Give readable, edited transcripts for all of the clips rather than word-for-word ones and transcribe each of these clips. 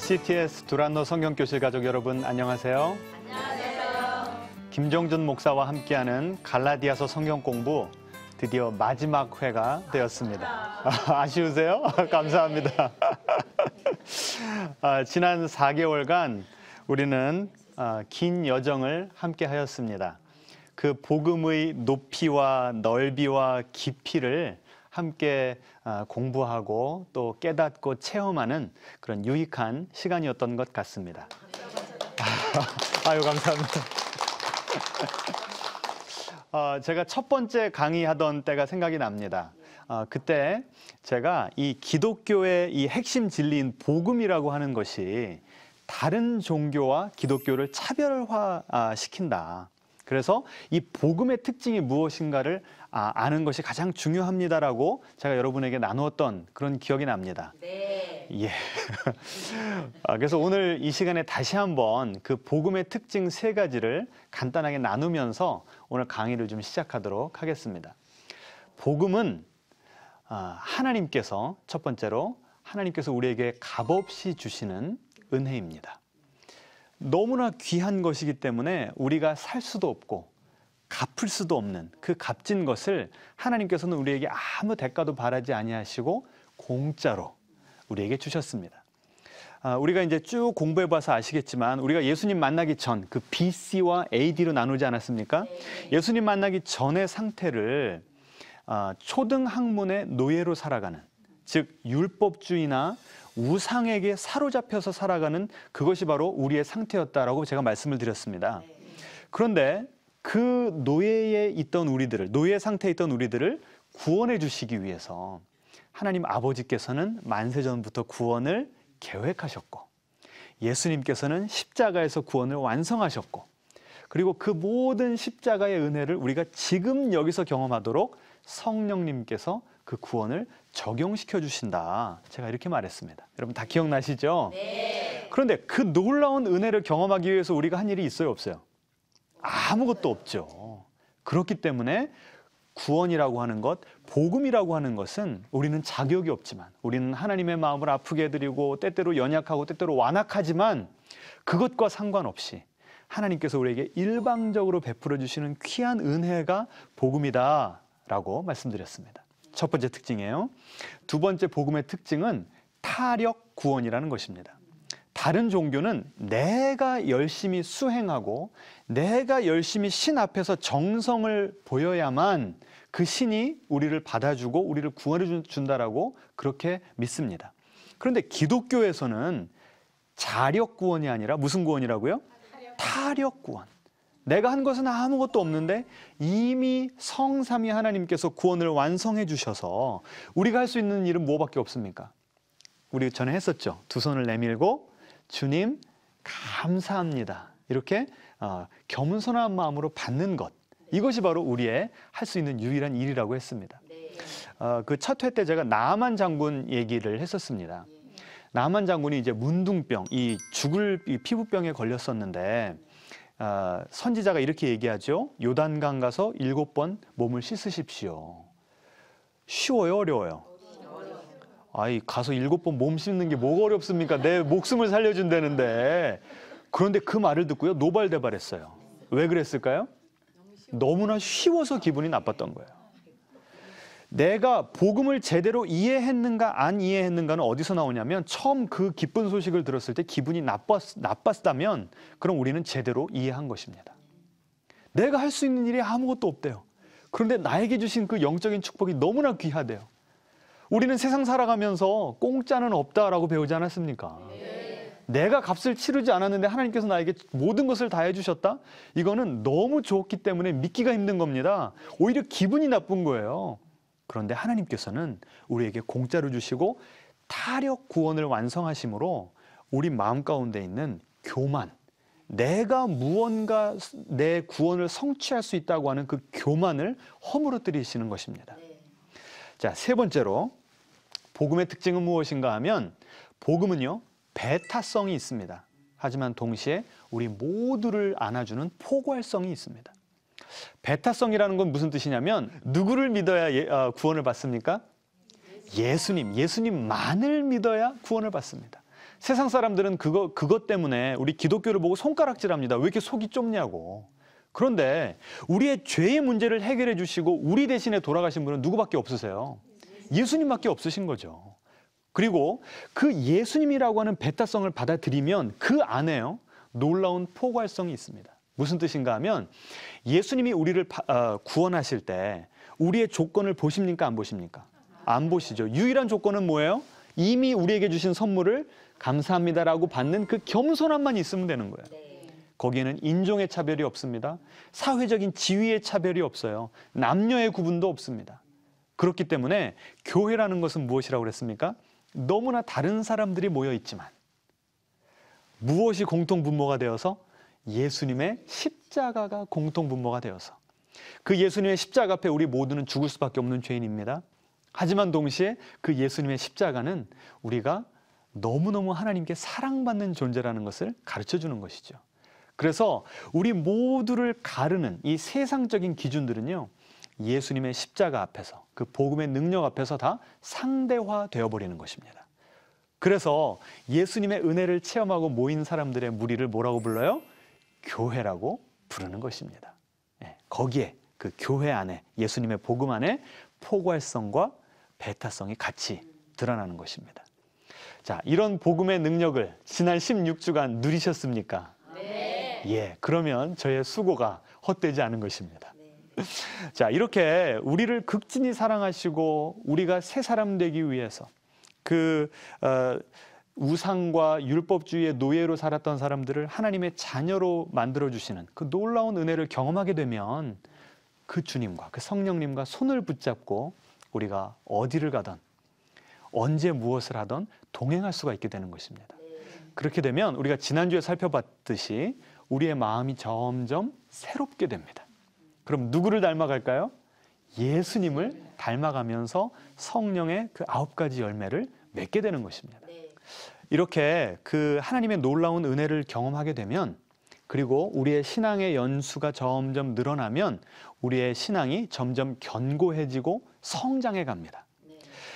CTS 두란노 성경교실 가족 여러분 안녕하세요. 안녕하세요. 김정준 목사와 함께하는 갈라디아서 성경 공부 드디어 마지막 회가 되었습니다. 아쉬우세요? 감사합니다. 지난 4개월간 우리는 긴 여정을 함께 하였습니다. 그 복음의 높이와 넓이와 깊이를 함께 공부하고 또 깨닫고 체험하는 그런 유익한 시간이었던 것 같습니다. 아유, 감사합니다. 제가 첫 번째 강의하던 때가 생각이 납니다. 그때 제가 이 기독교의 이 핵심 진리인 복음이라고 하는 것이 다른 종교와 기독교를 차별화시킨다. 그래서 이 복음의 특징이 무엇인가를 아는 것이 가장 중요합니다라고 제가 여러분에게 나누었던 그런 기억이 납니다. 네. 예. 그래서 오늘 이 시간에 다시 한번 그 복음의 특징 3가지를 간단하게 나누면서 오늘 강의를 좀 시작하도록 하겠습니다. 복음은 하나님께서 첫 번째로 하나님께서 우리에게 값없이 주시는 은혜입니다. 너무나 귀한 것이기 때문에 우리가 살 수도 없고 갚을 수도 없는 그 값진 것을 하나님께서는 우리에게 아무 대가도 바라지 아니하시고 공짜로 우리에게 주셨습니다. 우리가 이제 쭉 공부해 봐서 아시겠지만 우리가 예수님 만나기 전 그 BC와 AD로 나누지 않았습니까? 네. 예수님 만나기 전의 상태를 초등학문의 노예로 살아가는, 즉 율법주의나 우상에게 사로잡혀서 살아가는 그것이 바로 우리의 상태였다라고 제가 말씀을 드렸습니다. 그런데 그 노예에 있던 우리들을, 노예 상태에 있던 우리들을 구원해 주시기 위해서 하나님 아버지께서는 만세전부터 구원을 계획하셨고 예수님께서는 십자가에서 구원을 완성하셨고 그리고 그 모든 십자가의 은혜를 우리가 지금 여기서 경험하도록 성령님께서 그 구원을 적용시켜 주신다. 제가 이렇게 말했습니다. 여러분 다 기억나시죠? 네. 그런데 그 놀라운 은혜를 경험하기 위해서 우리가 한 일이 있어요, 없어요? 아무것도 없죠. 그렇기 때문에 구원이라고 하는 것, 복음이라고 하는 것은 우리는 자격이 없지만 우리는 하나님의 마음을 아프게 해드리고 때때로 연약하고 때때로 완악하지만 그것과 상관없이 하나님께서 우리에게 일방적으로 베풀어 주시는 귀한 은혜가 복음이다라고 말씀드렸습니다. 첫 번째 특징이에요. 두 번째 복음의 특징은 타력 구원이라는 것입니다. 다른 종교는 내가 열심히 수행하고 내가 열심히 신 앞에서 정성을 보여야만 그 신이 우리를 받아주고 우리를 구원해 준다라고 그렇게 믿습니다. 그런데 기독교에서는 자력 구원이 아니라 무슨 구원이라고요? 타력 구원. 내가 한 것은 아무것도 없는데 이미 성삼위 하나님께서 구원을 완성해 주셔서 우리가 할 수 있는 일은 뭐밖에 없습니까? 우리 전에 했었죠. 두 손을 내밀고 주님 감사합니다. 이렇게 겸손한 마음으로 받는 것. 이것이 바로 우리의 할 수 있는 유일한 일이라고 했습니다. 그 첫 회 때 제가 나아만 장군 얘기를 했었습니다. 나아만 장군이 이제 문둥병, 이 죽을 피부병에 걸렸었는데 선지자가 이렇게 얘기하죠. 요단강 가서 7번 몸을 씻으십시오. 쉬워요, 어려워요? 아이, 가서 7번 몸 씻는 게 뭐가 어렵습니까? 내 목숨을 살려준다는데. 그런데 그 말을 듣고요, 노발대발했어요. 왜 그랬을까요? 너무나 쉬워서 기분이 나빴던 거예요. 내가 복음을 제대로 이해했는가 안 이해했는가는 어디서 나오냐면 처음 그 기쁜 소식을 들었을 때 기분이 나빴다면 그럼 우리는 제대로 이해한 것입니다. 내가 할 수 있는 일이 아무것도 없대요. 그런데 나에게 주신 그 영적인 축복이 너무나 귀하대요. 우리는 세상 살아가면서 공짜는 없다라고 배우지 않았습니까? 내가 값을 치르지 않았는데 하나님께서 나에게 모든 것을 다 해주셨다? 이거는 너무 좋기 때문에 믿기가 힘든 겁니다. 오히려 기분이 나쁜 거예요. 그런데 하나님께서는 우리에게 공짜로 주시고 타력 구원을 완성하심으로 우리 마음 가운데 있는 교만, 내가 무언가 내 구원을 성취할 수 있다고 하는 그 교만을 허물어뜨리시는 것입니다. 자, 세 번째로 복음의 특징은 무엇인가 하면 복음은요, 배타성이 있습니다. 하지만 동시에 우리 모두를 안아주는 포괄성이 있습니다. 배타성이라는 건 무슨 뜻이냐면 누구를 믿어야 구원을 받습니까? 예수님만을 믿어야 구원을 받습니다. 세상 사람들은 그것 때문에 우리 기독교를 보고 손가락질합니다. 왜 이렇게 속이 좁냐고. 그런데 우리의 죄의 문제를 해결해 주시고 우리 대신에 돌아가신 분은 누구밖에 없으세요? 예수님밖에 없으신 거죠. 그리고 그 예수님이라고 하는 배타성을 받아들이면 그 안에요, 놀라운 포괄성이 있습니다. 무슨 뜻인가 하면 예수님이 우리를 구원하실 때 우리의 조건을 보십니까? 안 보십니까? 안 보시죠. 유일한 조건은 뭐예요? 이미 우리에게 주신 선물을 감사합니다라고 받는 그 겸손함만 있으면 되는 거예요. 거기에는 인종의 차별이 없습니다. 사회적인 지위의 차별이 없어요. 남녀의 구분도 없습니다. 그렇기 때문에 교회라는 것은 무엇이라고 그랬습니까? 너무나 다른 사람들이 모여 있지만 무엇이 공통분모가 되어서? 예수님의 십자가가 공통분모가 되어서 그 예수님의 십자가 앞에 우리 모두는 죽을 수밖에 없는 죄인입니다. 하지만 동시에 그 예수님의 십자가는 우리가 너무너무 하나님께 사랑받는 존재라는 것을 가르쳐주는 것이죠. 그래서 우리 모두를 가르는 이 세상적인 기준들은요, 예수님의 십자가 앞에서, 그 복음의 능력 앞에서 다 상대화되어 버리는 것입니다. 그래서 예수님의 은혜를 체험하고 모인 사람들의 무리를 뭐라고 불러요? 교회라고 부르는 것입니다. 거기에 그 교회 안에, 예수님의 복음 안에 포괄성과 배타성이 같이 드러나는 것입니다. 자, 이런 복음의 능력을 지난 16주간 누리셨습니까? 네. 예, 그러면 저의 수고가 헛되지 않은 것입니다. 자, 이렇게 우리를 극진히 사랑하시고 우리가 새 사람 되기 위해서 그 우상과 율법주의의 노예로 살았던 사람들을 하나님의 자녀로 만들어주시는 그 놀라운 은혜를 경험하게 되면 그 주님과 그 성령님과 손을 붙잡고 우리가 어디를 가든 언제 무엇을 하든 동행할 수가 있게 되는 것입니다. 그렇게 되면 우리가 지난주에 살펴봤듯이 우리의 마음이 점점 새롭게 됩니다. 그럼 누구를 닮아갈까요? 예수님을 닮아가면서 성령의 그 9가지 열매를 맺게 되는 것입니다. 이렇게 그 하나님의 놀라운 은혜를 경험하게 되면, 그리고 우리의 신앙의 연수가 점점 늘어나면 우리의 신앙이 점점 견고해지고 성장해 갑니다.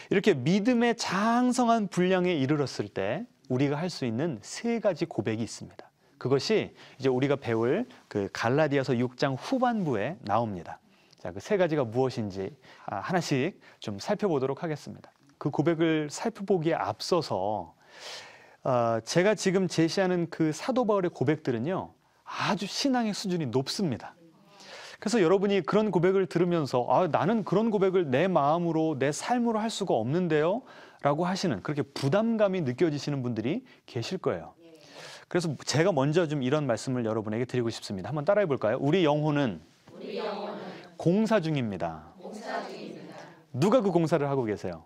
이렇게 믿음의 장성한 분량에 이르렀을 때 우리가 할 수 있는 3가지 고백이 있습니다. 그것이 이제 우리가 배울 그 갈라디아서 6장 후반부에 나옵니다. 자, 그 3가지가 무엇인지 하나씩 좀 살펴보도록 하겠습니다. 그 고백을 살펴보기에 앞서서 제가 지금 제시하는 그 사도 바울의 고백들은요, 아주 신앙의 수준이 높습니다. 그래서 여러분이 그런 고백을 들으면서 나는 그런 고백을 내 마음으로, 내 삶으로 할 수가 없는데요 라고 하시는, 그렇게 부담감이 느껴지시는 분들이 계실 거예요. 그래서 제가 먼저 좀 이런 말씀을 여러분에게 드리고 싶습니다. 한번 따라해 볼까요? 우리 영혼은 공사 중입니다. 누가 그 공사를 하고 계세요?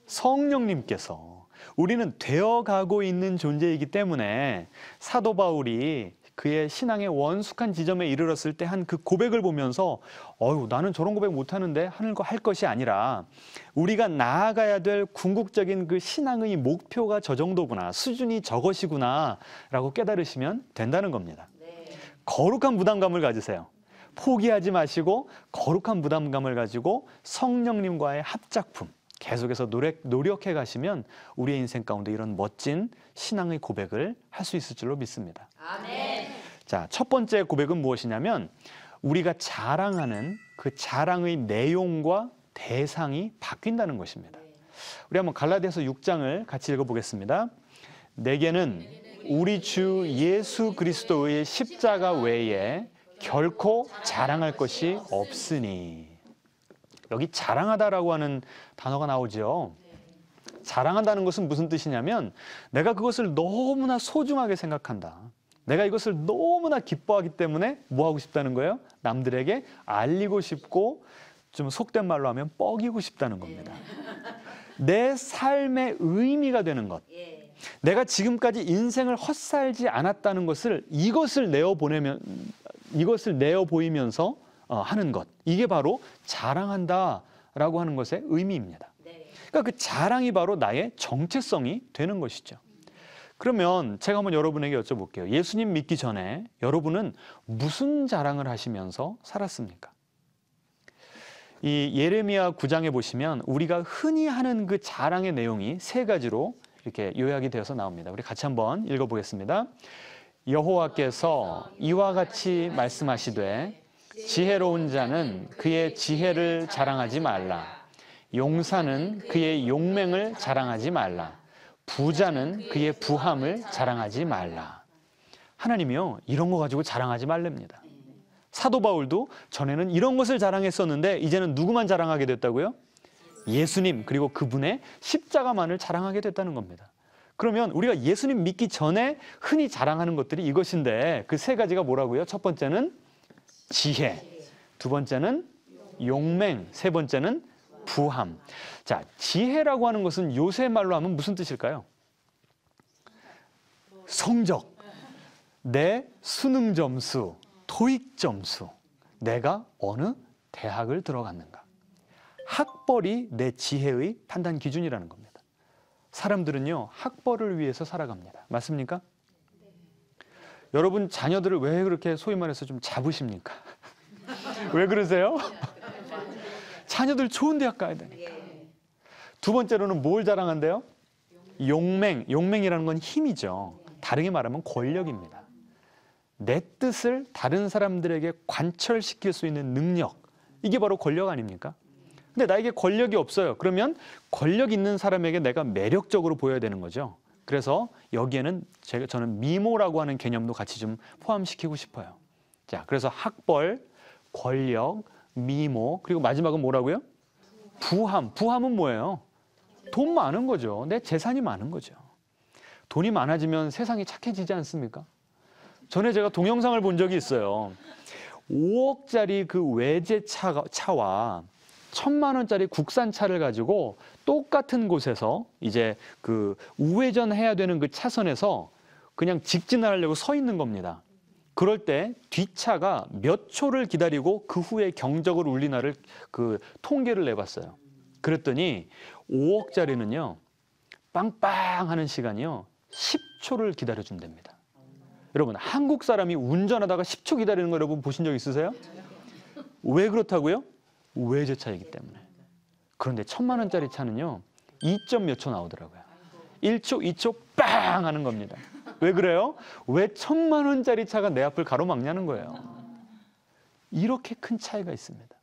성령님께서. 우리는 되어가고 있는 존재이기 때문에 사도 바울이 그의 신앙의 원숙한 지점에 이르렀을 때 한 그 고백을 보면서 나는 저런 고백 못하는데 할 것이 아니라 우리가 나아가야 될 궁극적인 그 신앙의 목표가 저 정도구나, 수준이 저것이구나 라고 깨달으시면 된다는 겁니다. 거룩한 부담감을 가지세요. 포기하지 마시고 거룩한 부담감을 가지고 성령님과의 합작품 계속해서 노력해 가시면 우리의 인생 가운데 이런 멋진 신앙의 고백을 할 수 있을 줄로 믿습니다. 아멘. 자, 첫 번째 고백은 무엇이냐면 우리가 자랑하는 그 자랑의 내용과 대상이 바뀐다는 것입니다. 우리 한번 갈라디아서 6장을 같이 읽어보겠습니다. 내게는 우리 주 예수 그리스도의 십자가 외에 결코 자랑할 것이 없으니. 여기 자랑하다라고 하는 단어가 나오죠. 자랑한다는 것은 무슨 뜻이냐면 내가 그것을 너무나 소중하게 생각한다. 내가 이것을 너무나 기뻐하기 때문에 뭐 하고 싶다는 거예요? 남들에게 알리고 싶고, 좀 속된 말로 하면 뻐기고 싶다는 겁니다. 내 삶의 의미가 되는 것. 내가 지금까지 인생을 헛살지 않았다는 것을 이것을 내어 보이면서 하는 것. 이게 바로 자랑한다라고 하는 것의 의미입니다. 그러니까 그 자랑이 바로 나의 정체성이 되는 것이죠. 그러면 제가 한번 여러분에게 여쭤볼게요. 예수님 믿기 전에 여러분은 무슨 자랑을 하시면서 살았습니까? 이 예레미야 9장에 보시면 우리가 흔히 하는 그 자랑의 내용이 3가지로 이렇게 요약이 되어서 나옵니다. 우리 같이 한번 읽어보겠습니다. 여호와께서 이와 같이 말씀하시되 지혜로운 자는 그의 지혜를 자랑하지 말라. 용사는 그의 용맹을 자랑하지 말라. 부자는 그의 부함을 자랑하지 말라. 하나님이요, 이런 거 가지고 자랑하지 말랍니다. 사도 바울도 전에는 이런 것을 자랑했었는데 이제는 누구만 자랑하게 됐다고요? 예수님, 그리고 그분의 십자가만을 자랑하게 됐다는 겁니다. 그러면 우리가 예수님 믿기 전에 흔히 자랑하는 것들이 이것인데 그 세 가지가 뭐라고요? 첫 번째는 지혜, 두 번째는 용맹, 세 번째는 부함. 자, 지혜라고 하는 것은 요새 말로 하면 무슨 뜻일까요? 성적, 내 수능 점수, 토익 점수, 내가 어느 대학을 들어갔는가. 학벌이 내 지혜의 판단 기준이라는 겁니다. 사람들은요, 학벌을 위해서 살아갑니다. 맞습니까? 여러분 자녀들을 왜 그렇게 소위 말해서 좀 잡으십니까? 왜 그러세요? 자녀들 좋은 대학 가야 되니까. 두 번째로는 뭘 자랑한대요? 용맹. 용맹이라는 건 힘이죠. 다르게 말하면 권력입니다. 내 뜻을 다른 사람들에게 관철시킬 수 있는 능력. 이게 바로 권력 아닙니까? 근데 나에게 권력이 없어요. 그러면 권력 있는 사람에게 내가 매력적으로 보여야 되는 거죠. 그래서 여기에는 저는 미모라고 하는 개념도 같이 좀 포함시키고 싶어요. 자, 그래서 학벌, 권력, 미모, 그리고 마지막은 뭐라고요? 부함. 부함은 뭐예요? 돈 많은 거죠. 내 재산이 많은 거죠. 돈이 많아지면 세상이 착해지지 않습니까? 전에 제가 동영상을 본 적이 있어요. 5억짜리 그 외제차와 1,000만 원짜리 국산차를 가지고 똑같은 곳에서 이제 그 우회전 해야 되는 그 차선에서 그냥 직진을 하려고 서 있는 겁니다. 그럴 때 뒷차가 몇 초를 기다리고 그 후에 경적을 울리나를 그 통계를 내봤어요. 그랬더니 5억짜리는요, 빵빵 하는 시간이요, 10초를 기다려준답니다. 여러분, 한국 사람이 운전하다가 10초 기다리는 거 여러분 보신 적 있으세요? 왜 그렇다고요? 외제차이기 때문에. 그런데 1,000만 원짜리 차는요, 2점 몇 초 나오더라고요. 1초, 2초 빵 하는 겁니다. 왜 그래요? 왜 1,000만 원짜리 차가 내 앞을 가로막냐는 거예요. 이렇게 큰 차이가 있습니다.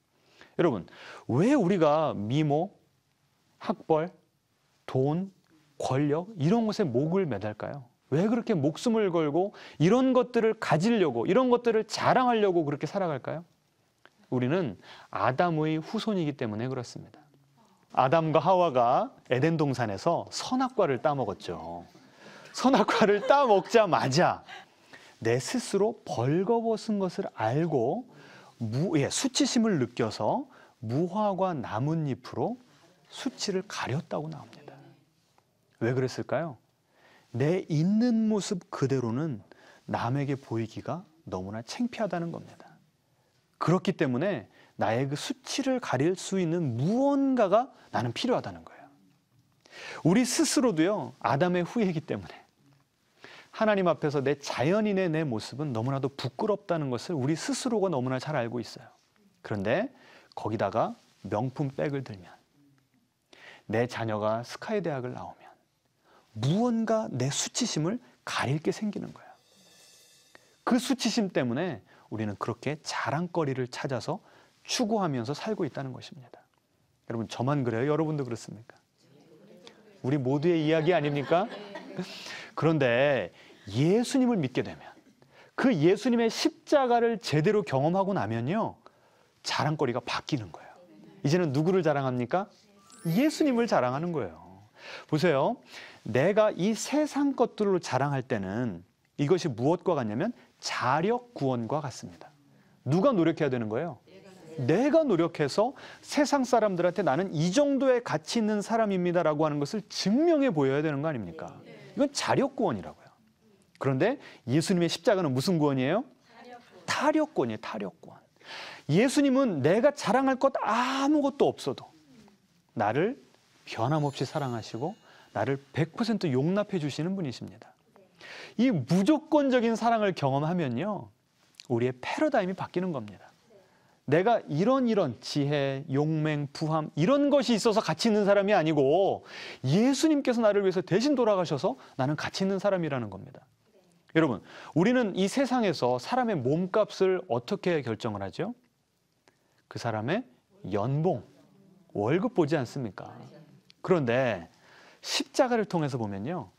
여러분, 왜 우리가 미모, 학벌, 돈, 권력 이런 것에 목을 매달까요? 왜 그렇게 목숨을 걸고 이런 것들을 가지려고, 이런 것들을 자랑하려고 그렇게 살아갈까요? 우리는 아담의 후손이기 때문에 그렇습니다. 아담과 하와가 에덴 동산에서 선악과를 따먹었죠. 선악과를 따먹자마자 내 스스로 벌거벗은 것을 알고 수치심을 느껴서 무화과 나뭇잎으로 수치를 가렸다고 나옵니다. 왜 그랬을까요? 내 있는 모습 그대로는 남에게 보이기가 너무나 창피하다는 겁니다. 그렇기 때문에 나의 그 수치를 가릴 수 있는 무언가가 나는 필요하다는 거예요. 우리 스스로도요, 아담의 후예이기 때문에 하나님 앞에서 내 자연인의 내 모습은 너무나도 부끄럽다는 것을 우리 스스로가 너무나 잘 알고 있어요. 그런데 거기다가 명품 백을 들면, 내 자녀가 스카이 대학을 나오면 무언가 내 수치심을 가릴 게 생기는 거예요. 그 수치심 때문에 우리는 그렇게 자랑거리를 찾아서 추구하면서 살고 있다는 것입니다. 여러분, 저만 그래요? 여러분도 그렇습니까? 우리 모두의 이야기 아닙니까? 그런데 예수님을 믿게 되면, 그 예수님의 십자가를 제대로 경험하고 나면요, 자랑거리가 바뀌는 거예요. 이제는 누구를 자랑합니까? 예수님을 자랑하는 거예요. 보세요. 내가 이 세상 것들로 자랑할 때는 이것이 무엇과 같냐면 자력 구원과 같습니다. 누가 노력해야 되는 거예요? 내가 노력해서 세상 사람들한테 나는 이 정도의 가치 있는 사람입니다라고 하는 것을 증명해 보여야 되는 거 아닙니까? 이건 자력 구원이라고요. 그런데 예수님의 십자가는 무슨 구원이에요? 타력 구원이에요. 타력 구원. 예수님은 내가 자랑할 것 아무것도 없어도 나를 변함없이 사랑하시고 나를 100% 용납해 주시는 분이십니다. 이 무조건적인 사랑을 경험하면요, 우리의 패러다임이 바뀌는 겁니다. 내가 이런 지혜, 용맹, 부함 이런 것이 있어서 가치 있는 사람이 아니고 예수님께서 나를 위해서 대신 돌아가셔서 나는 가치 있는 사람이라는 겁니다. 여러분, 우리는 이 세상에서 사람의 몸값을 어떻게 결정을 하죠? 그 사람의 연봉, 월급 보지 않습니까? 그런데 십자가를 통해서 보면요,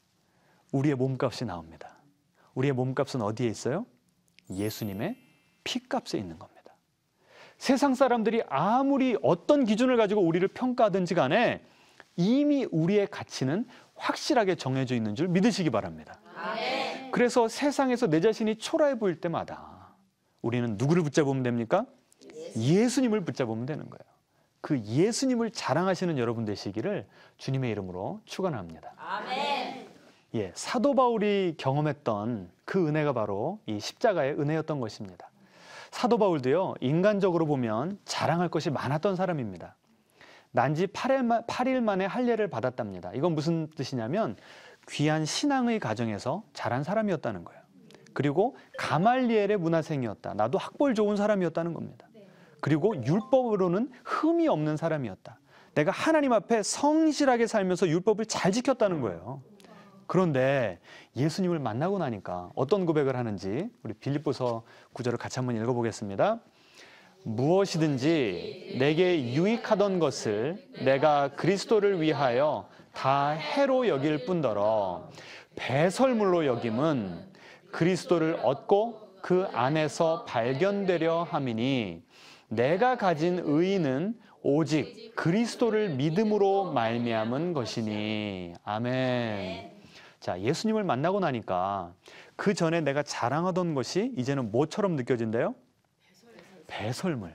우리의 몸값이 나옵니다. 우리의 몸값은 어디에 있어요? 예수님의 피값에 있는 겁니다. 세상 사람들이 아무리 어떤 기준을 가지고 우리를 평가하든지 간에 이미 우리의 가치는 확실하게 정해져 있는 줄 믿으시기 바랍니다. 아멘. 그래서 세상에서 내 자신이 초라해 보일 때마다 우리는 누구를 붙잡으면 됩니까? 예수님을 붙잡으면 되는 거예요. 그 예수님을 자랑하시는 여러분 되시기를 주님의 이름으로 축원합니다. 아멘. 예, 사도 바울이 경험했던 그 은혜가 바로 이 십자가의 은혜였던 것입니다. 사도 바울도요, 인간적으로 보면 자랑할 것이 많았던 사람입니다. 난지 8일 만에 할례를 받았답니다. 이건 무슨 뜻이냐면 귀한 신앙의 가정에서 자란 사람이었다는 거예요. 그리고 가말리엘의 문화생이었다. 나도 학벌 좋은 사람이었다는 겁니다. 그리고 율법으로는 흠이 없는 사람이었다. 내가 하나님 앞에 성실하게 살면서 율법을 잘 지켰다는 거예요. 그런데 예수님을 만나고 나니까 어떤 고백을 하는지 우리 빌립보서 9절을 같이 한번 읽어보겠습니다. 무엇이든지 내게 유익하던 것을 내가 그리스도를 위하여 다 해로 여길 뿐더러 배설물로 여김은 그리스도를 얻고 그 안에서 발견되려 함이니 내가 가진 의의는 오직 그리스도를 믿음으로 말미암은 것이니. 아멘. 자, 예수님을 만나고 나니까 그 전에 내가 자랑하던 것이 이제는 뭐처럼 느껴진대요? 배설물.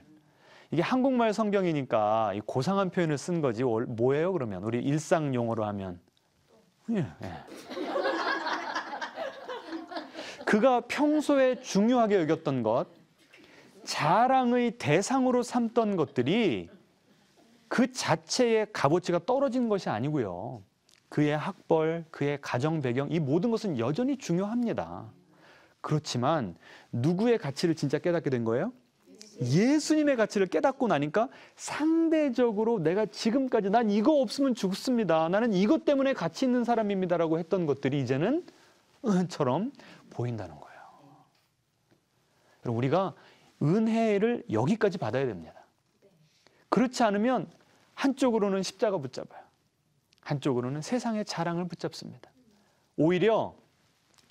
이게 한국말 성경이니까 이 고상한 표현을 쓴 거지 뭐예요 그러면? 우리 일상 용어로 하면. 예. 그가 평소에 중요하게 여겼던 것, 자랑의 대상으로 삼던 것들이 그 자체의 값어치가 떨어진 것이 아니고요. 그의 학벌, 그의 가정 배경, 이 모든 것은 여전히 중요합니다. 그렇지만 누구의 가치를 진짜 깨닫게 된 거예요? 예수님의 가치를 깨닫고 나니까 상대적으로 내가 지금까지 난 이거 없으면 죽습니다. 나는 이것 때문에 가치 있는 사람입니다라고 했던 것들이 이제는 처럼 보인다는 거예요. 우리가 은혜를 여기까지 받아야 됩니다. 그렇지 않으면 한쪽으로는 십자가 붙잡아요. 한쪽으로는 세상의 자랑을 붙잡습니다. 오히려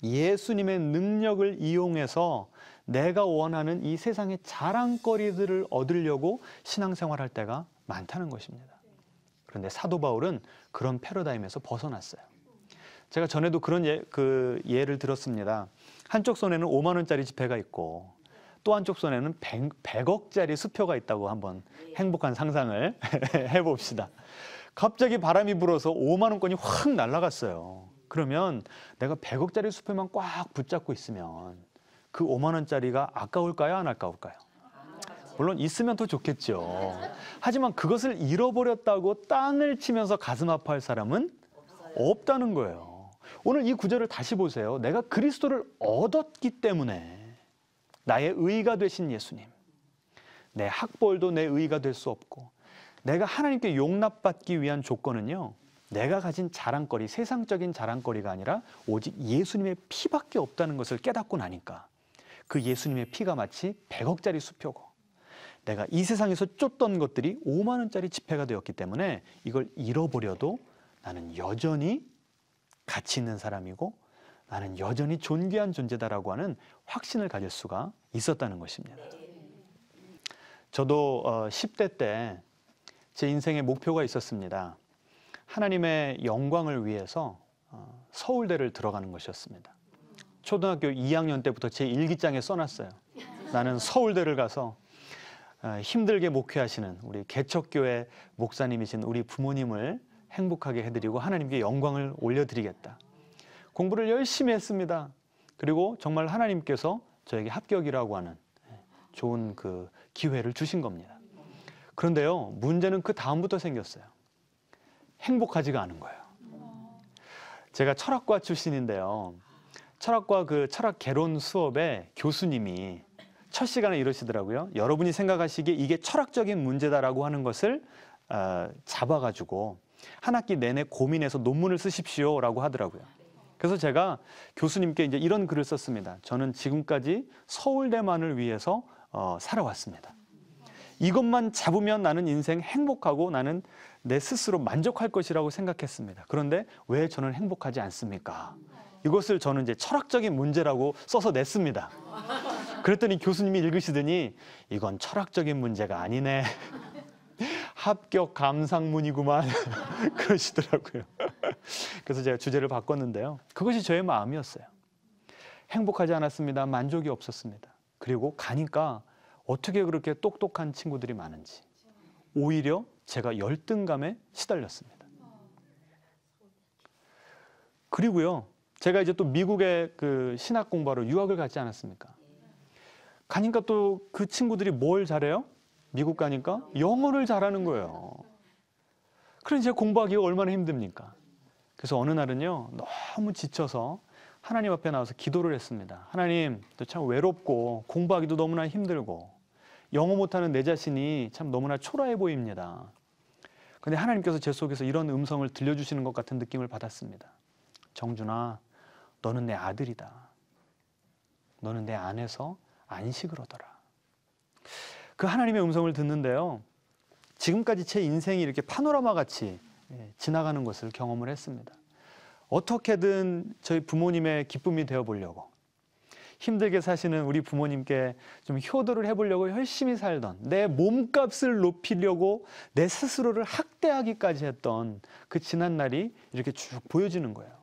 예수님의 능력을 이용해서 내가 원하는 이 세상의 자랑거리들을 얻으려고 신앙생활할 때가 많다는 것입니다. 그런데 사도 바울은 그런 패러다임에서 벗어났어요. 제가 전에도 그런 예를 들었습니다. 한쪽 손에는 5만 원짜리 지폐가 있고 또 한쪽 손에는 100억짜리 수표가 있다고 한번 행복한 상상을 해봅시다. 갑자기 바람이 불어서 5만 원권이 확 날아갔어요. 그러면 내가 100억짜리 수표만 꽉 붙잡고 있으면 그 5만 원짜리가 아까울까요? 안 아까울까요? 물론 있으면 더 좋겠죠. 하지만 그것을 잃어버렸다고 땅을 치면서 가슴 아파할 사람은 없다는 거예요. 오늘 이 구절을 다시 보세요. 내가 그리스도를 얻었기 때문에 나의 의가 되신 예수님, 내 학벌도 내 의가 될 수 없고 내가 하나님께 용납받기 위한 조건은요, 내가 가진 자랑거리, 세상적인 자랑거리가 아니라 오직 예수님의 피밖에 없다는 것을 깨닫고 나니까 그 예수님의 피가 마치 100억짜리 수표고 내가 이 세상에서 쫓던 것들이 5만 원짜리 지폐가 되었기 때문에 이걸 잃어버려도 나는 여전히 가치 있는 사람이고 나는 여전히 존귀한 존재다라고 하는 확신을 가질 수가 있었다는 것입니다. 저도 10대 때 제 인생의 목표가 있었습니다. 하나님의 영광을 위해서 서울대를 들어가는 것이었습니다. 초등학교 2학년 때부터 제 일기장에 써놨어요. 나는 서울대를 가서 힘들게 목회하시는 우리 개척교회 목사님이신 우리 부모님을 행복하게 해드리고 하나님께 영광을 올려드리겠다. 공부를 열심히 했습니다. 그리고 정말 하나님께서 저에게 합격이라고 하는 좋은 그 기회를 주신 겁니다. 그런데요, 문제는 그 다음부터 생겼어요. 행복하지가 않은 거예요. 제가 철학과 출신인데요. 철학과 그 철학 개론 수업에 교수님이 첫 시간에 이러시더라고요. 여러분이 생각하시기에 이게 철학적인 문제다라고 하는 것을 잡아가지고 한 학기 내내 고민해서 논문을 쓰십시오라고 하더라고요. 그래서 제가 교수님께 이제 이런 글을 썼습니다. 저는 지금까지 서울대만을 위해서 살아왔습니다. 이것만 잡으면 나는 인생 행복하고 나는 내 스스로 만족할 것이라고 생각했습니다. 그런데 왜 저는 행복하지 않습니까? 이것을 저는 이제 철학적인 문제라고 써서 냈습니다. 그랬더니 교수님이 읽으시더니 이건 철학적인 문제가 아니네. 합격 감상문이구만. 그러시더라고요. 그래서 제가 주제를 바꿨는데요. 그것이 저의 마음이었어요. 행복하지 않았습니다. 만족이 없었습니다. 그리고 가니까 어떻게 그렇게 똑똑한 친구들이 많은지 오히려 제가 열등감에 시달렸습니다. 그리고요, 제가 이제 또 미국에 그 신학 공부하러 유학을 갔지 않았습니까? 가니까 또 그 친구들이 뭘 잘해요? 미국 가니까 영어를 잘하는 거예요. 그럼 이제 공부하기가 얼마나 힘듭니까? 그래서 어느 날은요, 너무 지쳐서 하나님 앞에 나와서 기도를 했습니다. 하나님, 저 참 외롭고 공부하기도 너무나 힘들고 영어 못하는 내 자신이 참 너무나 초라해 보입니다. 그런데 하나님께서 제 속에서 이런 음성을 들려주시는 것 같은 느낌을 받았습니다. 정준아, 너는 내 아들이다. 너는 내 안에서 안식을 얻어라. 그 하나님의 음성을 듣는데요, 지금까지 제 인생이 이렇게 파노라마 같이 지나가는 것을 경험을 했습니다. 어떻게든 저희 부모님의 기쁨이 되어 보려고, 힘들게 사시는 우리 부모님께 좀 효도를 해보려고 열심히 살던, 내 몸값을 높이려고 내 스스로를 학대하기까지 했던 그 지난 날이 이렇게 쭉 보여지는 거예요.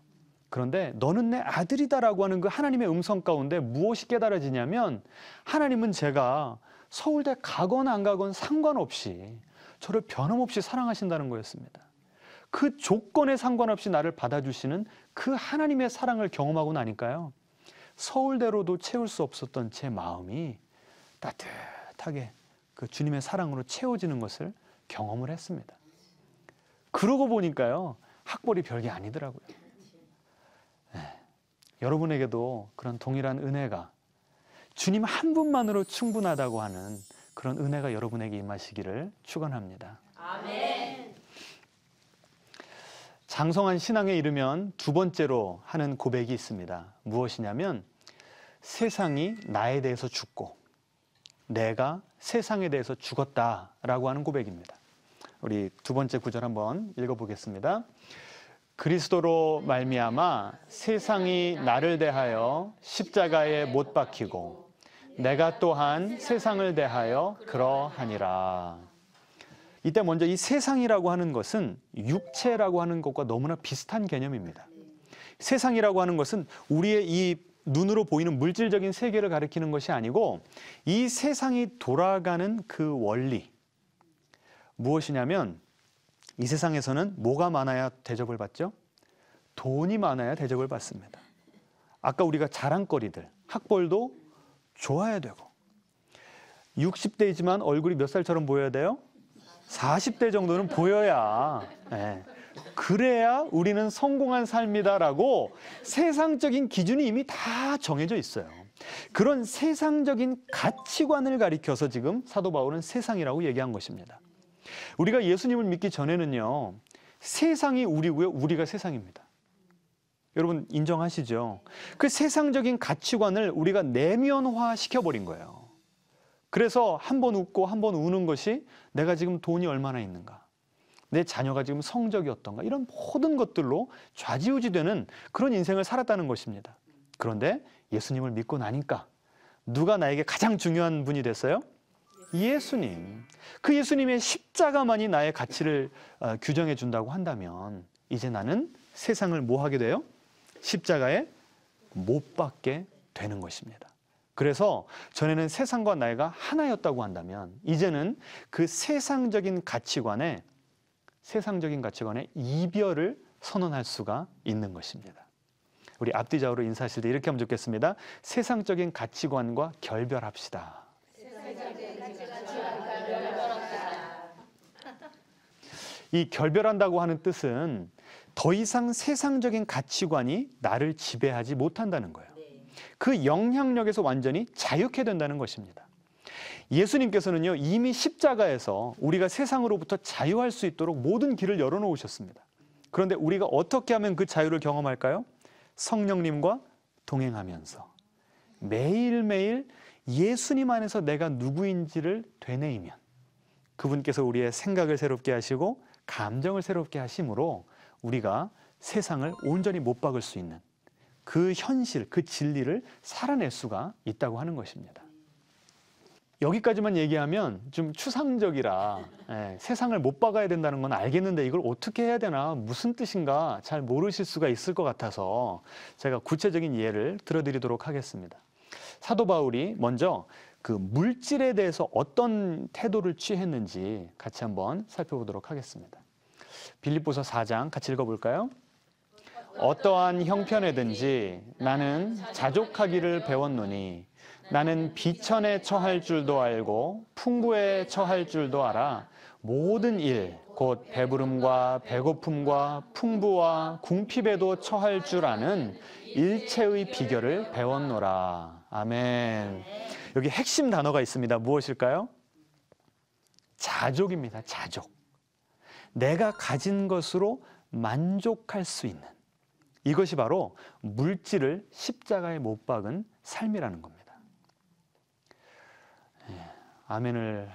그런데 너는 내 아들이다라고 하는 그 하나님의 음성 가운데 무엇이 깨달아지냐면, 하나님은 제가 서울대 가건 안 가건 상관없이 저를 변함없이 사랑하신다는 거였습니다. 그 조건에 상관없이 나를 받아주시는 그 하나님의 사랑을 경험하고 나니까요, 서울대로도 채울 수 없었던 제 마음이 따뜻하게 그 주님의 사랑으로 채워지는 것을 경험을 했습니다. 그러고 보니까요, 학벌이 별게 아니더라고요. 여러분에게도 그런 동일한 은혜가, 주님 한 분만으로 충분하다고 하는 그런 은혜가 여러분에게 임하시기를 축원합니다. 아멘. 장성한 신앙에 이르면 두 번째로 하는 고백이 있습니다. 무엇이냐면, 세상이 나에 대해서 죽고 내가 세상에 대해서 죽었다라고 하는 고백입니다. 우리 두 번째 구절 한번 읽어보겠습니다. 그리스도로 말미암아 세상이 나를 대하여 십자가에 못 박히고 내가 또한 세상을 대하여 그러하니라. 이때 먼저 이 세상이라고 하는 것은 육체라고 하는 것과 너무나 비슷한 개념입니다. 세상이라고 하는 것은 우리의 이 눈으로 보이는 물질적인 세계를 가리키는 것이 아니고, 이 세상이 돌아가는 그 원리, 무엇이냐면, 이 세상에서는 뭐가 많아야 대접을 받죠? 돈이 많아야 대접을 받습니다. 아까 우리가 자랑거리들, 학벌도 좋아야 되고, 60대이지만 얼굴이 몇 살처럼 보여야 돼요? 40대 정도는 보여야, 그래야 우리는 성공한 삶이다라고 세상적인 기준이 이미 다 정해져 있어요. 그런 세상적인 가치관을 가리켜서 지금 사도 바울은 세상이라고 얘기한 것입니다. 우리가 예수님을 믿기 전에는요, 세상이 우리고요, 우리가 세상입니다. 여러분 인정하시죠? 그 세상적인 가치관을 우리가 내면화 시켜버린 거예요. 그래서 한 번 웃고 한 번 우는 것이 내가 지금 돈이 얼마나 있는가, 내 자녀가 지금 성적이 어떤가, 이런 모든 것들로 좌지우지되는 그런 인생을 살았다는 것입니다. 그런데 예수님을 믿고 나니까 누가 나에게 가장 중요한 분이 됐어요? 예수님. 그 예수님의 십자가만이 나의 가치를 규정해 준다고 한다면, 이제 나는 세상을 뭐 하게 돼요? 십자가에 못 박게 되는 것입니다. 그래서 전에는 세상과 나이가 하나였다고 한다면, 이제는 그 세상적인 가치관에 이별을 선언할 수가 있는 것입니다. 우리 앞뒤좌우로 인사하실 때 이렇게 하면 좋겠습니다. 세상적인 가치관과 결별합시다. 이 결별한다고 하는 뜻은 더 이상 세상적인 가치관이 나를 지배하지 못한다는 거예요. 그 영향력에서 완전히 자유케 된다는 것입니다. 예수님께서는요, 이미 십자가에서 우리가 세상으로부터 자유할 수 있도록 모든 길을 열어놓으셨습니다. 그런데 우리가 어떻게 하면 그 자유를 경험할까요? 성령님과 동행하면서 매일매일 예수님 안에서 내가 누구인지를 되뇌이면, 그분께서 우리의 생각을 새롭게 하시고 감정을 새롭게 하심으로 우리가 세상을 온전히 못 박을 수 있는 그 현실, 그 진리를 살아낼 수가 있다고 하는 것입니다. 여기까지만 얘기하면 좀 추상적이라 세상을 못 박아야 된다는 건 알겠는데 이걸 어떻게 해야 되나, 무슨 뜻인가 잘 모르실 수가 있을 것 같아서 제가 구체적인 예를 들어드리도록 하겠습니다. 사도 바울이 먼저 그 물질에 대해서 어떤 태도를 취했는지 같이 한번 살펴보도록 하겠습니다. 빌립보서 4장 같이 읽어볼까요? 어떠한 형편에든지 나는 자족하기를 배웠노니 나는 비천에 처할 줄도 알고 풍부에 처할 줄도 알아 모든 일 곧 배부름과 배고픔과 풍부와 궁핍에도 처할 줄 아는 일체의 비결을 배웠노라. 아멘. 여기 핵심 단어가 있습니다. 무엇일까요? 자족입니다. 자족. 내가 가진 것으로 만족할 수 있는, 이것이 바로 물질을 십자가에 못 박은 삶이라는 겁니다. 아멘을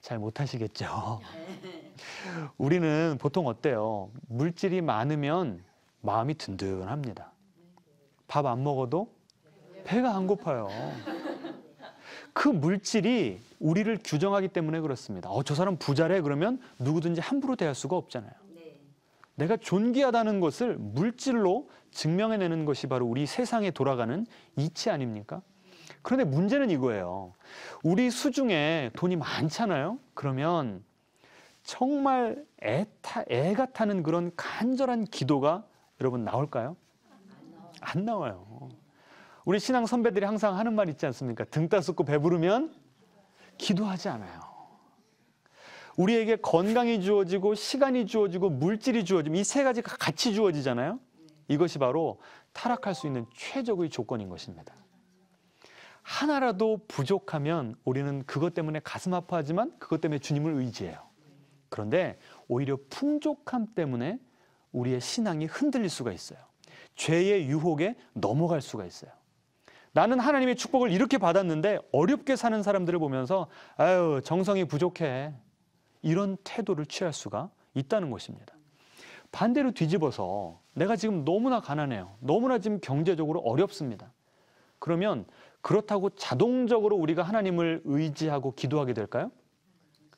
잘 못하시겠죠. 우리는 보통 어때요? 물질이 많으면 마음이 든든합니다. 밥 안 먹어도 배가 안 고파요. 그 물질이 우리를 규정하기 때문에 그렇습니다. 저 사람 부자래 그러면 누구든지 함부로 대할 수가 없잖아요. 내가 존귀하다는 것을 물질로 증명해내는 것이 바로 우리 세상에 돌아가는 이치 아닙니까? 그런데 문제는 이거예요. 우리 수중에 돈이 많잖아요. 그러면 정말 애가 타는 그런 간절한 기도가 여러분 나올까요? 안 나와요. 우리 신앙 선배들이 항상 하는 말 있지 않습니까? 등 따숩고 배부르면 기도하지 않아요. 우리에게 건강이 주어지고 시간이 주어지고 물질이 주어지면 이 세 가지가 같이 주어지잖아요. 이것이 바로 타락할 수 있는 최적의 조건인 것입니다. 하나라도 부족하면 우리는 그것 때문에 가슴 아파하지만 그것 때문에 주님을 의지해요. 그런데 오히려 풍족함 때문에 우리의 신앙이 흔들릴 수가 있어요. 죄의 유혹에 넘어갈 수가 있어요. 나는 하나님의 축복을 이렇게 받았는데 어렵게 사는 사람들을 보면서 아유, 정성이 부족해, 이런 태도를 취할 수가 있다는 것입니다. 반대로 뒤집어서 내가 지금 너무나 가난해요. 너무나 지금 경제적으로 어렵습니다. 그러면 그렇다고 자동적으로 우리가 하나님을 의지하고 기도하게 될까요?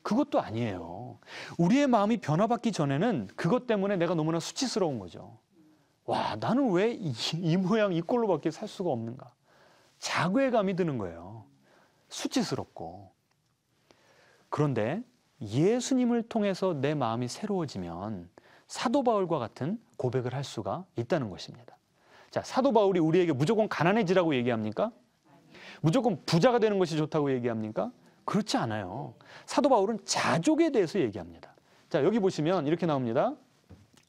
그것도 아니에요. 우리의 마음이 변화받기 전에는 그것 때문에 내가 너무나 수치스러운 거죠. 와, 나는 왜 이 모양 이 꼴로밖에 살 수가 없는가? 자괴감이 드는 거예요. 수치스럽고. 그런데 예수님을 통해서 내 마음이 새로워지면 사도 바울과 같은 고백을 할 수가 있다는 것입니다. 자, 사도 바울이 우리에게 무조건 가난해지라고 얘기합니까? 무조건 부자가 되는 것이 좋다고 얘기합니까? 그렇지 않아요. 사도 바울은 자족에 대해서 얘기합니다. 자, 여기 보시면 이렇게 나옵니다.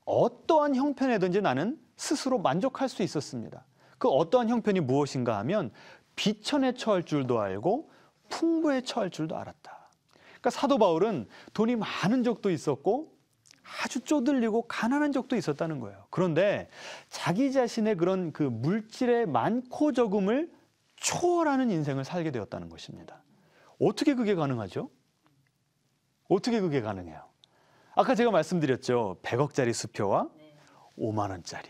어떠한 형편에든지 나는 스스로 만족할 수 있었습니다. 그 어떠한 형편이 무엇인가 하면 비천에 처할 줄도 알고 풍부에 처할 줄도 알았다. 그러니까 사도 바울은 돈이 많은 적도 있었고 아주 쪼들리고 가난한 적도 있었다는 거예요. 그런데 자기 자신의 그런 그 물질의 많고 적음을 초월하는 인생을 살게 되었다는 것입니다. 어떻게 그게 가능하죠? 어떻게 그게 가능해요? 아까 제가 말씀드렸죠. 100억짜리 수표와 5만 원짜리.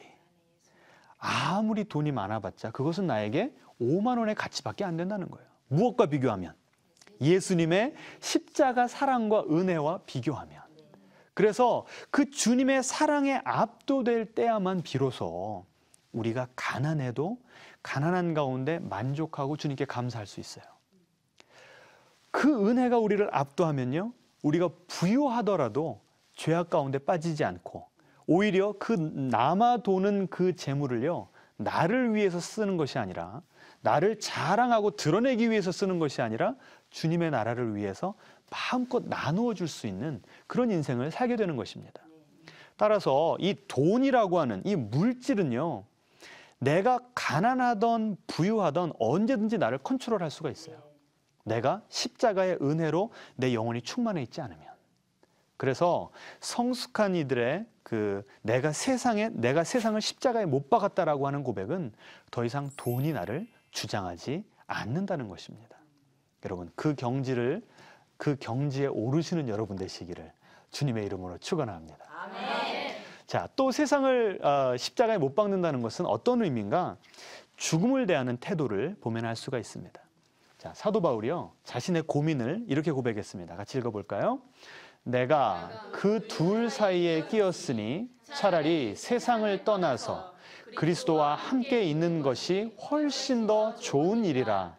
아무리 돈이 많아봤자 그것은 나에게 5만 원의 가치밖에 안 된다는 거예요. 무엇과 비교하면? 예수님의 십자가 사랑과 은혜와 비교하면. 그래서 그 주님의 사랑에 압도될 때야만 비로소 우리가 가난해도 가난한 가운데 만족하고 주님께 감사할 수 있어요. 그 은혜가 우리를 압도하면요, 우리가 부유하더라도 죄악 가운데 빠지지 않고 오히려 그 남아도는 그 재물을요, 나를 위해서 쓰는 것이 아니라, 나를 자랑하고 드러내기 위해서 쓰는 것이 아니라 주님의 나라를 위해서 마음껏 나누어 줄 수 있는 그런 인생을 살게 되는 것입니다. 따라서 이 돈이라고 하는 이 물질은요, 내가 가난하던 부유하던 언제든지 나를 컨트롤할 수가 있어요. 내가 십자가의 은혜로 내 영혼이 충만해 있지 않으면. 그래서 성숙한 이들의 내가 세상을 십자가에 못 박았다라고 하는 고백은 더 이상 돈이 나를 주장하지 않는다는 것입니다. 여러분, 그 경지에 오르시는 여러분 되시기를 주님의 이름으로 축원합니다. 아멘. 자, 또 세상을 십자가에 못 박는다는 것은 어떤 의미인가? 죽음을 대하는 태도를 보면 알 수가 있습니다. 자, 사도 바울이요, 자신의 고민을 이렇게 고백했습니다. 같이 읽어볼까요? 내가 그 둘 사이에 끼었으니 차라리 세상을 떠나서 그리스도와 함께 있는 것이 훨씬 더 좋은 일이라.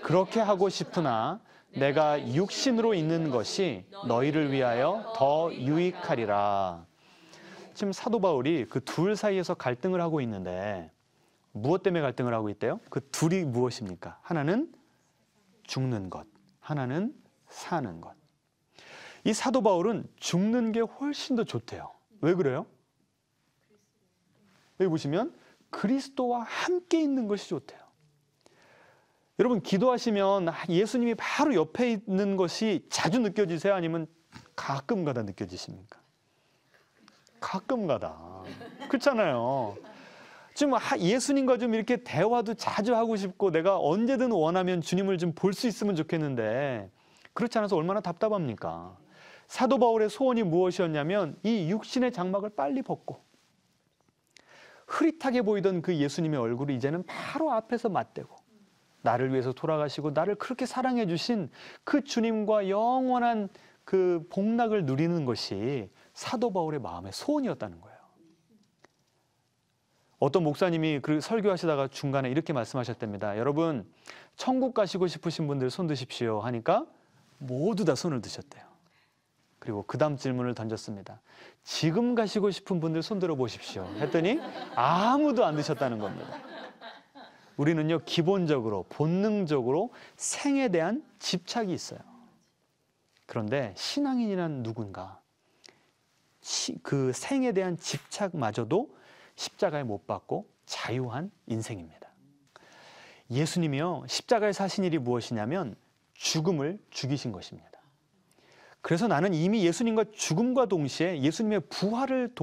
그렇게 하고 싶으나 내가 육신으로 있는 것이 너희를 위하여 더 유익하리라. 지금 사도 바울이 그 둘 사이에서 갈등을 하고 있는데 무엇 때문에 갈등을 하고 있대요? 그 둘이 무엇입니까? 하나는 죽는 것, 하나는 사는 것. 이 사도 바울은 죽는 게 훨씬 더 좋대요. 왜 그래요? 여기 보시면 그리스도와 함께 있는 것이 좋대요. 여러분, 기도하시면 예수님이 바로 옆에 있는 것이 자주 느껴지세요? 아니면 가끔 가다 느껴지십니까? 가끔 가다. 그렇잖아요. 지금 예수님과 좀 이렇게 대화도 자주 하고 싶고 내가 언제든 원하면 주님을 좀 볼 수 있으면 좋겠는데 그렇지 않아서 얼마나 답답합니까? 사도 바울의 소원이 무엇이었냐면 이 육신의 장막을 빨리 벗고 흐릿하게 보이던 그 예수님의 얼굴을 이제는 바로 앞에서 맞대고 나를 위해서 돌아가시고 나를 그렇게 사랑해 주신 그 주님과 영원한 그 복락을 누리는 것이 사도 바울의 마음의 소원이었다는 거예요. 어떤 목사님이 그 설교하시다가 중간에 이렇게 말씀하셨답니다. 여러분, 천국 가시고 싶으신 분들 손 드십시오 하니까 모두 다 손을 드셨대요. 그리고 그 다음 질문을 던졌습니다. 지금 가시고 싶은 분들 손 들어 보십시오 했더니 아무도 안 드셨다는 겁니다. 우리는요, 기본적으로 본능적으로 생에 대한 집착이 있어요. 그런데 신앙인이란 누군가 그 생에 대한 집착마저도 십자가에 못 박고 자유한 인생입니다. 예수님이요, 십자가에 사신 일이 무엇이냐면 죽음을 죽이신 것입니다. 그래서 나는 이미 예수님과 죽음과 동시에 예수님의 부활을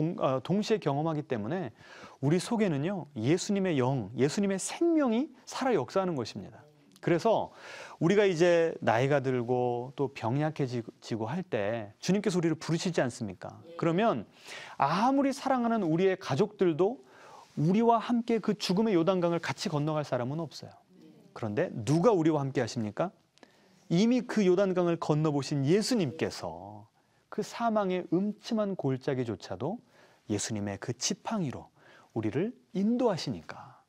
동시에 경험하기 때문에 우리 속에는요, 예수님의 영, 예수님의 생명이 살아 역사하는 것입니다. 그래서 우리가 이제 나이가 들고 또 병약해지고 할 때 주님께서 우리를 부르시지 않습니까? 그러면 아무리 사랑하는 우리의 가족들도 우리와 함께 그 죽음의 요단강을 같이 건너갈 사람은 없어요. 그런데 누가 우리와 함께 하십니까? 이미 그 요단강을 건너보신 예수님께서 그 사망의 음침한 골짜기조차도 예수님의 그 지팡이로 우리를 인도하시니까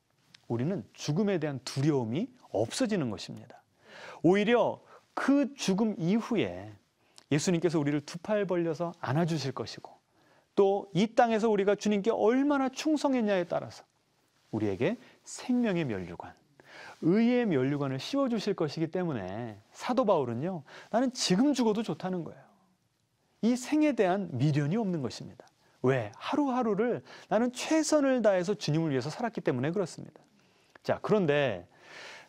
우리는 죽음에 대한 두려움이 없어지는 것입니다. 오히려 그 죽음 이후에 예수님께서 우리를 두 팔 벌려서 안아주실 것이고 또 이 땅에서 우리가 주님께 얼마나 충성했냐에 따라서 우리에게 생명의 면류관, 의의 면류관을 씌워주실 것이기 때문에 사도 바울은요, 나는 지금 죽어도 좋다는 거예요. 이 생에 대한 미련이 없는 것입니다. 왜? 하루하루를 나는 최선을 다해서 주님을 위해서 살았기 때문에 그렇습니다. 자, 그런데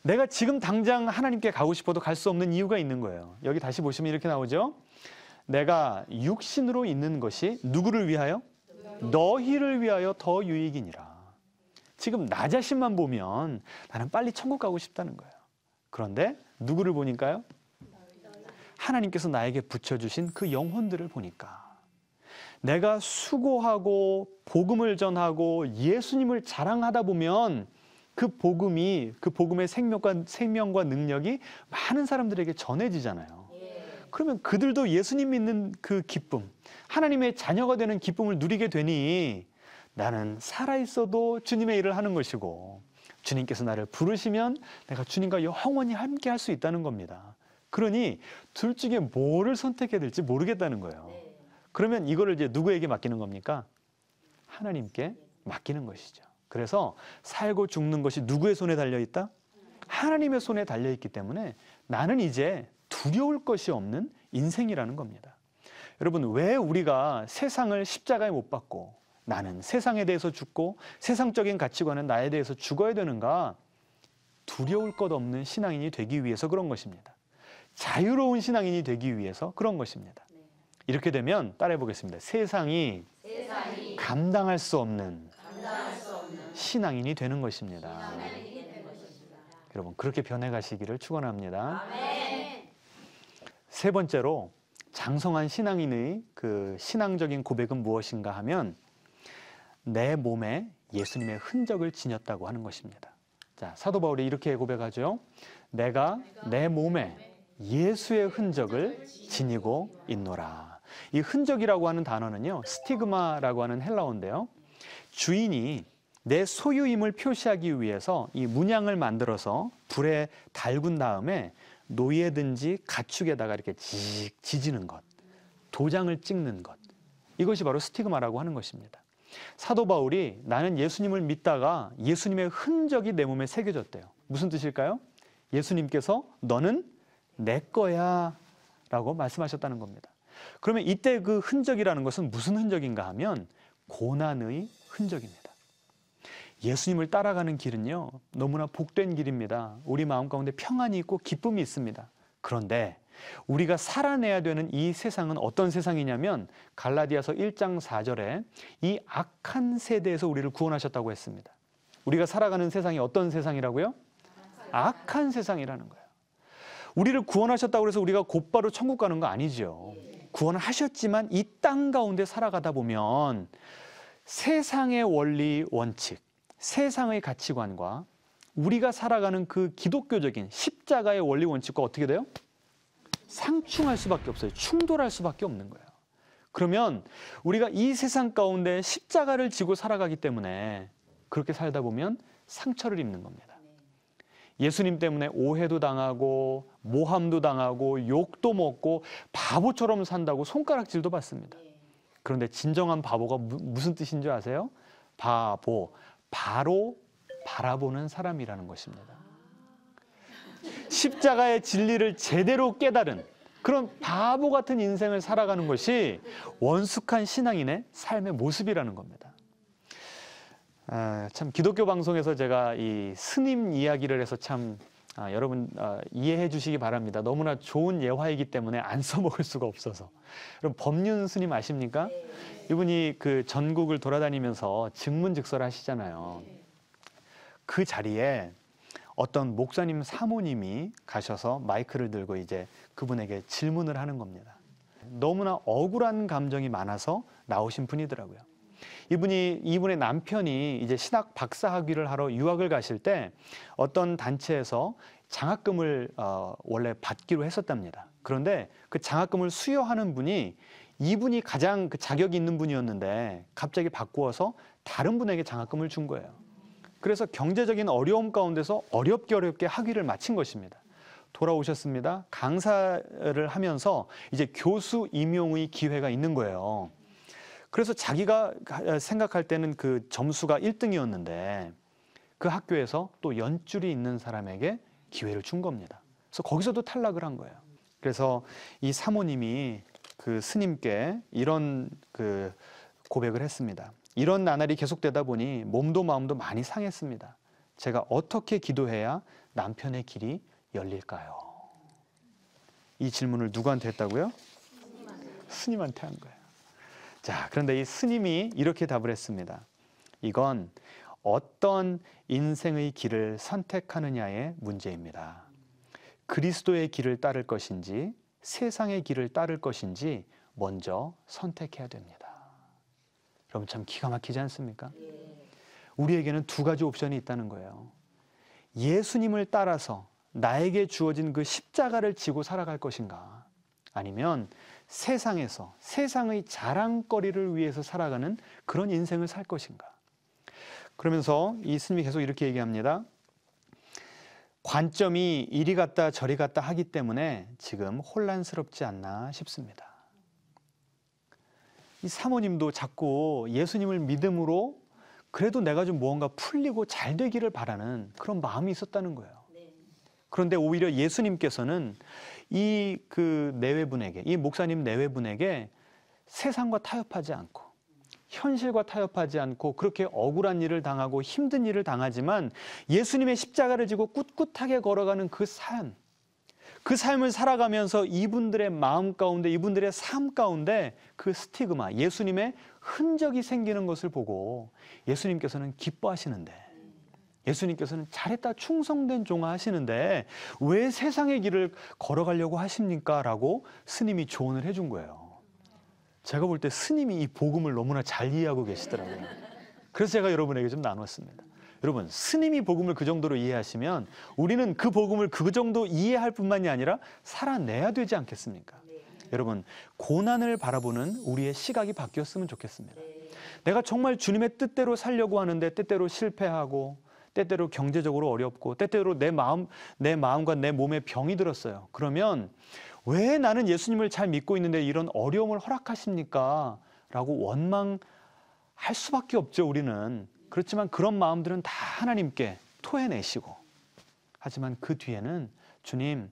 내가 지금 당장 하나님께 가고 싶어도 갈 수 없는 이유가 있는 거예요. 여기 다시 보시면 이렇게 나오죠. 내가 육신으로 있는 것이 누구를 위하여? 너희를 위하여 더 유익이니라. 지금 나 자신만 보면 나는 빨리 천국 가고 싶다는 거예요. 그런데 누구를 보니까요? 하나님께서 나에게 붙여주신 그 영혼들을 보니까 내가 수고하고 복음을 전하고 예수님을 자랑하다 보면 그 복음의 생명과 능력이 많은 사람들에게 전해지잖아요. 그러면 그들도 예수님 믿는 그 기쁨, 하나님의 자녀가 되는 기쁨을 누리게 되니 나는 살아있어도 주님의 일을 하는 것이고 주님께서 나를 부르시면 내가 주님과 영원히 함께 할 수 있다는 겁니다. 그러니 둘 중에 뭐를 선택해야 될지 모르겠다는 거예요. 그러면 이거를 이제 누구에게 맡기는 겁니까? 하나님께 맡기는 것이죠. 그래서 살고 죽는 것이 누구의 손에 달려있다? 하나님의 손에 달려있기 때문에 나는 이제 두려울 것이 없는 인생이라는 겁니다. 여러분, 왜 우리가 세상을 십자가에 못 박고 나는 세상에 대해서 죽고 세상적인 가치관은 나에 대해서 죽어야 되는가? 두려울 것 없는 신앙인이 되기 위해서 그런 것입니다. 자유로운 신앙인이 되기 위해서 그런 것입니다. 이렇게 되면 따라해 보겠습니다. 세상이 감당할 수 없는 신앙인이 되는 것입니다. 여러분 그렇게 변해가시기를 축원합니다. 세 번째로 장성한 신앙인의 그 신앙적인 고백은 무엇인가 하면 내 몸에 예수님의 흔적을 지녔다고 하는 것입니다. 자, 사도 바울이 이렇게 고백하죠. 내가 내 몸에 예수의 흔적을 지니고 있노라. 이 흔적이라고 하는 단어는요, 스티그마라고 하는 헬라어인데요. 주인이 내 소유임을 표시하기 위해서 이 문양을 만들어서 불에 달군 다음에 노예든지 가축에다가 이렇게 지지는 것, 도장을 찍는 것. 이것이 바로 스티그마라고 하는 것입니다. 사도 바울이 나는 예수님을 믿다가 예수님의 흔적이 내 몸에 새겨졌대요. 무슨 뜻일까요? 예수님께서 너는 내 거야 라고 말씀하셨다는 겁니다. 그러면 이때 그 흔적이라는 것은 무슨 흔적인가 하면 고난의 흔적입니다. 예수님을 따라가는 길은요, 너무나 복된 길입니다. 우리 마음 가운데 평안이 있고 기쁨이 있습니다. 그런데 우리가 살아내야 되는 이 세상은 어떤 세상이냐면 갈라디아서 1장 4절에 이 악한 세대에서 우리를 구원하셨다고 했습니다. 우리가 살아가는 세상이 어떤 세상이라고요? 악한 세상이라는 거예요. 우리를 구원하셨다고 해서 우리가 곧바로 천국 가는 거 아니죠. 구원을 하셨지만 이 땅 가운데 살아가다 보면 세상의 원리 원칙, 세상의 가치관과 우리가 살아가는 그 기독교적인 십자가의 원리 원칙과 어떻게 돼요? 상충할 수밖에 없어요. 충돌할 수밖에 없는 거예요. 그러면 우리가 이 세상 가운데 십자가를 지고 살아가기 때문에 그렇게 살다 보면 상처를 입는 겁니다. 예수님 때문에 오해도 당하고 모함도 당하고 욕도 먹고 바보처럼 산다고 손가락질도 받습니다. 그런데 진정한 바보가 무슨 뜻인 줄 아세요? 바보, 바로 바라보는 사람이라는 것입니다. 십자가의 진리를 제대로 깨달은 그런 바보 같은 인생을 살아가는 것이 원숙한 신앙인의 삶의 모습이라는 겁니다. 참 기독교 방송에서 제가 이 스님 이야기를 해서 참 여러분 이해해 주시기 바랍니다. 너무나 좋은 예화이기 때문에 안 써먹을 수가 없어서. 그럼 법륜 스님 아십니까? 이분이 그 전국을 돌아다니면서 증문즉설 하시잖아요. 그 자리에 어떤 목사님 사모님이 가셔서 마이크를 들고 이제 그분에게 질문을 하는 겁니다. 너무나 억울한 감정이 많아서 나오신 분이더라고요. 이분의 남편이 이제 신학 박사학위를 하러 유학을 가실 때 어떤 단체에서 장학금을 원래 받기로 했었답니다. 그런데 그 장학금을 수여하는 분이 이분이 가장 그 자격이 있는 분이었는데 갑자기 바꾸어서 다른 분에게 장학금을 준 거예요. 그래서 경제적인 어려움 가운데서 어렵게 학위를 마친 것입니다. 돌아오셨습니다. 강사를 하면서 이제 교수 임용의 기회가 있는 거예요. 그래서 자기가 생각할 때는 그 점수가 1등이었는데 그 학교에서 또 연줄이 있는 사람에게 기회를 준 겁니다. 그래서 거기서도 탈락을 한 거예요. 그래서 이 사모님이 그 스님께 이런 그 고백을 했습니다. 이런 나날이 계속되다 보니 몸도 마음도 많이 상했습니다. 제가 어떻게 기도해야 남편의 길이 열릴까요? 이 질문을 누구한테 했다고요? 스님한테 한 거예요. 자, 그런데 이 스님이 이렇게 답을 했습니다. 이건 어떤 인생의 길을 선택하느냐의 문제입니다. 그리스도의 길을 따를 것인지 세상의 길을 따를 것인지 먼저 선택해야 됩니다. 여러분 참 기가 막히지 않습니까? 우리에게는 두 가지 옵션이 있다는 거예요. 예수님을 따라서 나에게 주어진 그 십자가를 지고 살아갈 것인가, 아니면 세상에서 세상의 자랑거리를 위해서 살아가는 그런 인생을 살 것인가. 그러면서 이 스님이 계속 이렇게 얘기합니다. 관점이 이리 갔다 저리 갔다 하기 때문에 지금 혼란스럽지 않나 싶습니다. 이 사모님도 자꾸 예수님을 믿음으로 그래도 내가 좀 무언가 풀리고 잘 되기를 바라는 그런 마음이 있었다는 거예요. 그런데 오히려 예수님께서는 이 그 내외분에게, 이 목사님 내외분에게 세상과 타협하지 않고 현실과 타협하지 않고 그렇게 억울한 일을 당하고 힘든 일을 당하지만 예수님의 십자가를 지고 꿋꿋하게 걸어가는 그 삶, 그 삶을 살아가면서 이분들의 마음 가운데, 이분들의 삶 가운데 그 스티그마, 예수님의 흔적이 생기는 것을 보고 예수님께서는 기뻐하시는데, 예수님께서는 잘했다, 충성된 종아 하시는데 왜 세상의 길을 걸어가려고 하십니까? 라고 스님이 조언을 해준 거예요. 제가 볼 때 스님이 이 복음을 너무나 잘 이해하고 계시더라고요. 그래서 제가 여러분에게 좀 나눴습니다. 여러분, 스님이 복음을 그 정도로 이해하시면 우리는 그 복음을 그 정도 이해할 뿐만이 아니라 살아내야 되지 않겠습니까? 여러분, 고난을 바라보는 우리의 시각이 바뀌었으면 좋겠습니다. 내가 정말 주님의 뜻대로 살려고 하는데 때때로 실패하고, 때때로 경제적으로 어렵고, 때때로 내 마음과 내 몸에 병이 들었어요. 그러면 왜 나는 예수님을 잘 믿고 있는데 이런 어려움을 허락하십니까? 라고 원망할 수밖에 없죠, 우리는. 그렇지만 그런 마음들은 다 하나님께 토해내시고, 하지만 그 뒤에는 주님,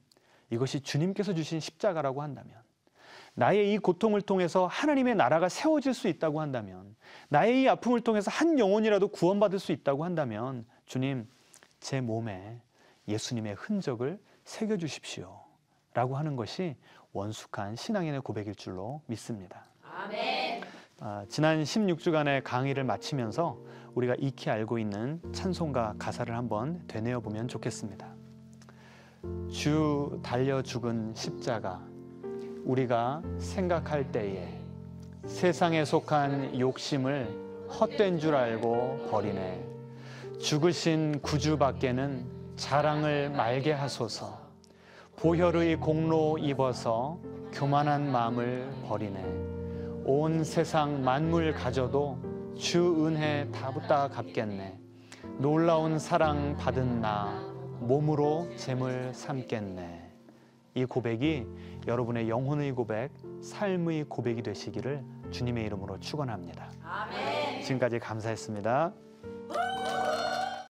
이것이 주님께서 주신 십자가라고 한다면, 나의 이 고통을 통해서 하나님의 나라가 세워질 수 있다고 한다면, 나의 이 아픔을 통해서 한 영혼이라도 구원받을 수 있다고 한다면, 주님, 제 몸에 예수님의 흔적을 새겨주십시오 라고 하는 것이 원숙한 신앙인의 고백일 줄로 믿습니다. 아멘. 지난 16주간의 강의를 마치면서 우리가 익히 알고 있는 찬송가 가사를 한번 되뇌어 보면 좋겠습니다. 주 달려 죽은 십자가, 우리가 생각할 때에 세상에 속한 욕심을 헛된 줄 알고 버리네. 죽으신 구주밖에는 자랑을 말게 하소서. 보혈의 공로 입어서 교만한 마음을 버리네. 온 세상 만물 가져도 주 은혜 다부다 갚겠네. 놀라운 사랑 받은 나 몸으로 잼을 삼겠네. 이 고백이 여러분의 영혼의 고백, 삶의 고백이 되시기를 주님의 이름으로 축원합니다. 아멘. 지금까지 감사했습니다.